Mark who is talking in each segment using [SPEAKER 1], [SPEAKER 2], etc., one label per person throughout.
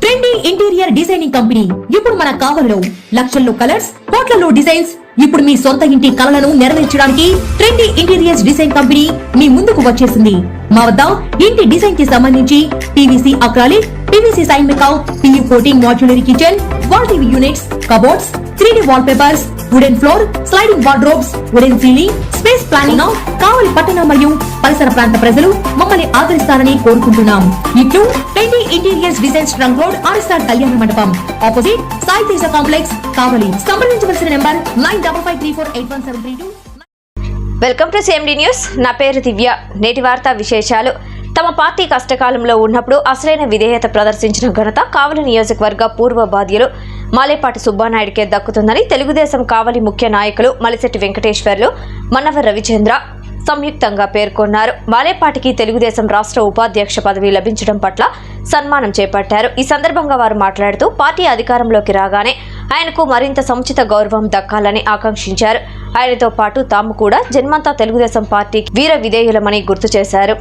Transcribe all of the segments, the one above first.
[SPEAKER 1] Trendy interior designing company ఇప్పుడు మన కావలిలో లక్షల్లో కలర్స్, కోట్లలో డిజైన్స్. ఇప్పుడు మీ సొంత ఇంటి కలలను నెరవేర్చడానికి ట్రెండీ ఇంటీరియర్స్ డిజైన్ కంపెనీ మీ ముందుకు వచ్చేసింది. మా వద్ద ఇంటి డిజైన్ కి సంబంధించి పీవీసీ అక్రాలిక్, పీవీసీ సైన్ మేకౌట్, PU coating, modular kitchen, wall TV units, cupboards, 3D wall papers, wooden floor, sliding wardrobes, wooden ceiling, space planning. Kavali పట్టణ మరియు పరిసర ప్రాంత ప్రజలు మమ్మల్ని ఆదరిస్తారని కోరుకుంటున్నాం. ఇట్లు trendy interiors designs, trunk road, RSR Kalyana Mandapam, opposite Sai Teja complex, Kavali. సంప్రదించవలసిన number 9553481732.
[SPEAKER 2] Welcome to CMD news. నా పేరు దివ్య. నేటి వార్తా విశేషాలు. తమ పార్టీ కష్టకాలంలో ఉన్నప్పుడు అసలైన విధేయత ప్రదర్శించిన ఘనత కావలి నియోజకవర్గ పూర్వ బాధ్యులు మాలేపాటి సుబ్బానాయుడికే దక్కుతుందని తెలుగుదేశం కావలి ముఖ్య నాయకులు మలిశెట్టి వెంకటేశ్వర్లు, మన్నవ రవిచంద్ర సంయుక్తంగా పేర్కొన్నారు. మాలేపాటికి తెలుగుదేశం రాష్ట్ర ఉపాధ్యక్ష పదవి లభించడం పట్ల సన్మానం చేపట్టారు. ఈ సందర్భంగా వారు మాట్లాడుతూ పార్టీ అధికారంలోకి రాగానే ఆయనకు మరింత సముచిత గౌరవం దక్కాలని ఆకాంక్షించారు. ఆయనతో పాటు తాము కూడా జన్మంతా తెలుగుదేశం పార్టీకి వీర విధేయులమని గుర్తు చేశారు.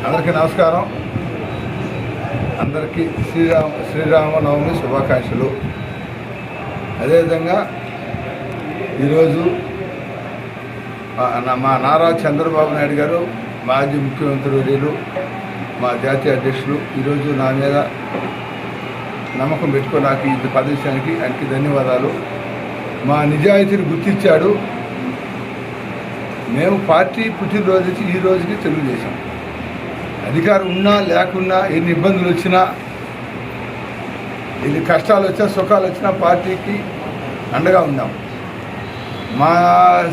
[SPEAKER 3] అందరికీ నమస్కారం. అందరికీ శ్రీరామనవమి శుభాకాంక్షలు. అదేవిధంగా ఈరోజు మా నారా చంద్రబాబు నాయుడు గారు, మాజీ ముఖ్యమంత్రి వర్యులు, మా జాతీయ అధ్యక్షులు ఈరోజు నా మీద నమ్మకం పెట్టుకొని నాకు ఈ పదవికి ఆయనకి ధన్యవాదాలు. మా నిజాయితీని గుర్తించాడు. మేము పార్టీ పుట్టినరోజు నుంచి ఈ రోజుకి తెలుగుదేశం అధికారం ఉన్నా లేకున్నా, ఎన్ని ఇబ్బందులు వచ్చినా, ఎన్ని కష్టాలు వచ్చినా, సుఖాలు వచ్చినా పార్టీకి అండగా ఉన్నాం. మా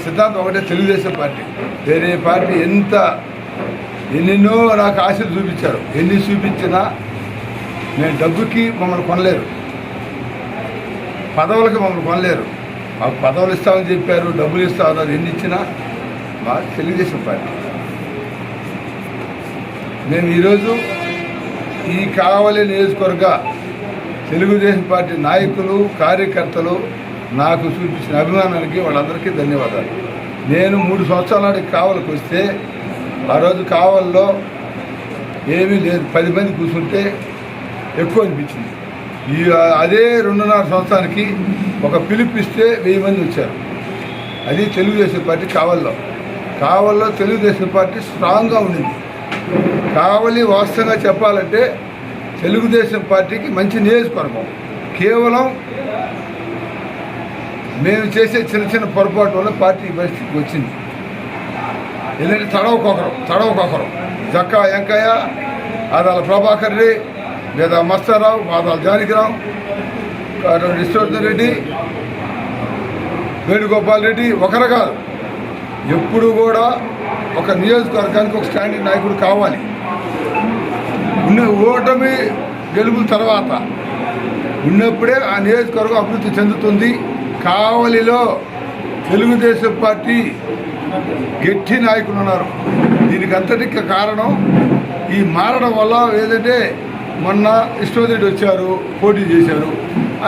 [SPEAKER 3] సిద్ధాంతం ఒకటే, తెలుగుదేశం పార్టీ. వేరే పార్టీ ఎన్నెన్నో నాకు ఆశలు చూపించారు. ఎన్ని చూపించినా మేము డబ్బుకి మమ్మల్ని కొనలేరు, పదవులకి మమ్మల్ని కొనలేరు. మాకు పదవులు ఇస్తామని చెప్పారు, డబ్బులు ఇస్తామన్నారు. ఎన్ని ఇచ్చినా మా తెలుగుదేశం పార్టీ. మేము ఈరోజు ఈ కావలి నియోజకవర్గ తెలుగుదేశం పార్టీ నాయకులు, కార్యకర్తలు నాకు చూపించిన అభిమానానికి వాళ్ళందరికీ ధన్యవాదాలు. నేను 3 సంవత్సరాల నాటికి కావలికి వస్తే ఆ రోజు కావల్లో ఏమీ లేదు, 10 మంది కూర్చుంటే ఎక్కువ అనిపించింది. అదే 2.5 సంవత్సరానికి ఒక పిలిపిస్తే 1000 మంది వచ్చారు. అది తెలుగుదేశం పార్టీ కావల్లో తెలుగుదేశం పార్టీ స్ట్రాంగ్గా ఉండింది. కావలి వాస్తవంగా చెప్పాలంటే తెలుగుదేశం పార్టీకి మంచి నియోజకవర్గం. కేవలం మేము చేసే చిన్న పొరపాటు వల్ల పార్టీ పరిస్థితికి వచ్చింది. ఎందుకంటే తడవకొకరు జక్కా వెంకయ్య, ఆదాల ప్రభాకర్ రెడ్డి, లేదా మస్తారావు, ఆదాల జానకిరావు, విశ్వవర్ధన్ రెడ్డి, వేణుగోపాల్ రెడ్డి ఒకరు కాదు. ఎప్పుడు కూడా ఒక నియోజకవర్గానికి ఒక స్టాండింగ్ నాయకుడు కావాలి. ఓటమి గెలుపుల తర్వాత ఉన్నప్పుడే ఆ నియోజకవర్గం అభివృద్ధి చెందుతుంది. కావలిలో తెలుగుదేశం పార్టీ గట్టి నాయకులు ఉన్నారు. దీనికి అంతటికి కారణం ఈ మారడం వల్ల. ఏదంటే మొన్న విశ్వరెడ్డి వచ్చారు, పోటీ చేశారు.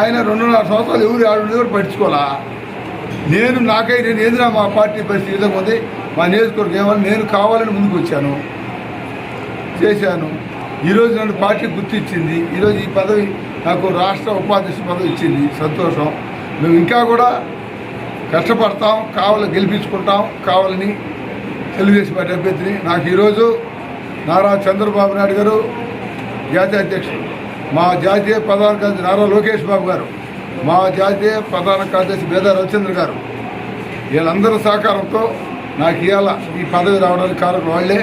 [SPEAKER 3] ఆయన 2.5 సంవత్సరాలు ఎవరు ఆడు కూడా పట్టించుకోవాలా. నేను ఏదైనా మా పార్టీ పరిస్థితి విధంగా ఉంది, మా నియోజకవర్గం ఏమన్నా నేను కావాలని ముందుకు వచ్చాను, చేశాను. ఈరోజు నన్ను పార్టీ గుర్తించింది. ఈరోజు ఈ పదవి నాకు రాష్ట్ర ఉపాధ్యక్ష పదవి ఇచ్చింది, సంతోషం. మేము ఇంకా కూడా కష్టపడతాం, కావాలని గెలిపించుకుంటాం. కావాలని తెలుగుదేశం పార్టీ అభ్యర్థిని నాకు ఈరోజు నారా చంద్రబాబు నాయుడు గారు జాతీయ అధ్యక్షుడు, మా జాతీయ ప్రధాన కార్యదర్శి నారా లోకేష్ బాబు గారు, మా జాతీయ ప్రధాన కార్యదర్శి బేదా రవిచంద్ర గారు, వీళ్ళందరి సహకారంతో నాకు ఇవాళ ఈ పదవి రావడానికి కారణం వాళ్ళే.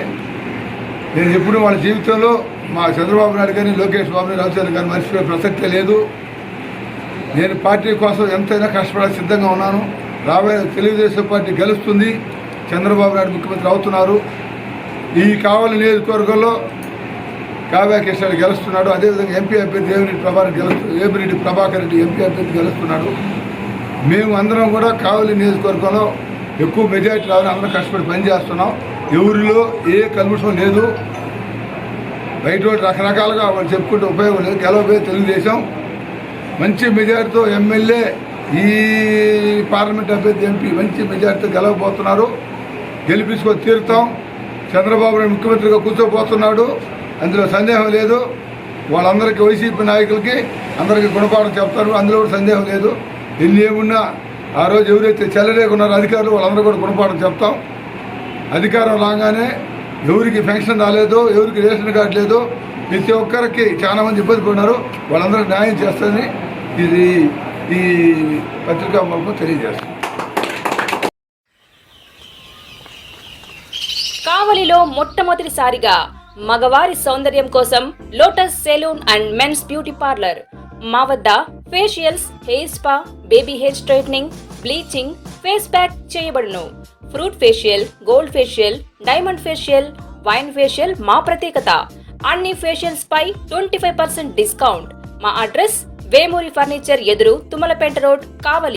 [SPEAKER 3] నేను ఎప్పుడు వాళ్ళ జీవితంలో మా చంద్రబాబు నాయుడు గారిని, లోకేష్ బాబుని, రవిచంద్ర గారిని మర్చిపోయే ప్రసక్తే లేదు. నేను పార్టీ కోసం ఎంతైనా కష్టపడే సిద్ధంగా ఉన్నాను. రాబోయే తెలుగుదేశం పార్టీ గెలుస్తుంది. చంద్రబాబు నాయుడు ముఖ్యమంత్రి అవుతున్నారు. ఈ కావలి నియోజకవర్గంలో కావ్య కృష్ణ గెలుస్తున్నాడు. అదేవిధంగా ఎంపీ అభ్యర్థి ఏమిరెడ్డి ప్రభాకర్ రెడ్డి ఎంపీ అభ్యర్థి గెలుస్తున్నాడు. మేము అందరం కూడా కావలి నియోజకవర్గంలో ఎక్కువ మెజారిటీ రావాలని అందరం కష్టపడి పనిచేస్తున్నాం. ఎవరిలో ఏ కల్ముషం లేదు. బయట రకరకాలుగా వాళ్ళు చెప్పుకుంటే ఉపయోగం లేదు. గెలవబోయే తెలుగుదేశం మంచి మెజారిటీతో ఎమ్మెల్యే, ఈ పార్లమెంట్ అభ్యర్థి ఎంపీ మంచి మెజారిటీతో గెలవబోతున్నారు. గెలిపించుకొని తీరుతాం. చంద్రబాబు నాయుడు ముఖ్యమంత్రిగా కూర్చోబోతున్నాడు, అందులో సందేహం లేదు. వాళ్ళందరికీ వైసీపీ నాయకులకి అందరికీ గుణపాఠం చెప్తారు, అందులో కూడా సందేహం లేదు. ఎన్ని ఏమున్నా ఆ రోజు ఎవరైతే చెల్లరేకున్నారో అధికారులు వాళ్ళందరూ కూడా గుణపాఠం చెప్తాం. అధికారం రాగానే ఎవరికి పెన్షన్ రాలేదో, ఎవరికి రేషన్ కార్డు లేదో, ప్రతి ఒక్కరికి చాలా మంది ఇబ్బంది పడినారు. వాళ్ళందరికీ న్యాయం చేస్తుందని ఈ పత్రికా మూలకం తెలియజేస్తాం.
[SPEAKER 4] కావలిలో మొట్టమొదటిసారిగా మగవారి సౌందర్యం కోసం lotus salon and men's beauty parlour. మా వద్ద facials, hair spa, baby hair straightening, bleaching, face pack చేయబడును. Fruit facial, gold facial, diamond facial, wine facial మా ప్రత్యేకత. అన్ని ఫేషియల్స్ పై 25% డిస్కౌంట్. మా అడ్రస్ వేమూరి ఫర్నిచర్ ఎదురు, తుమ్మలపేట రోడ్, కావలి.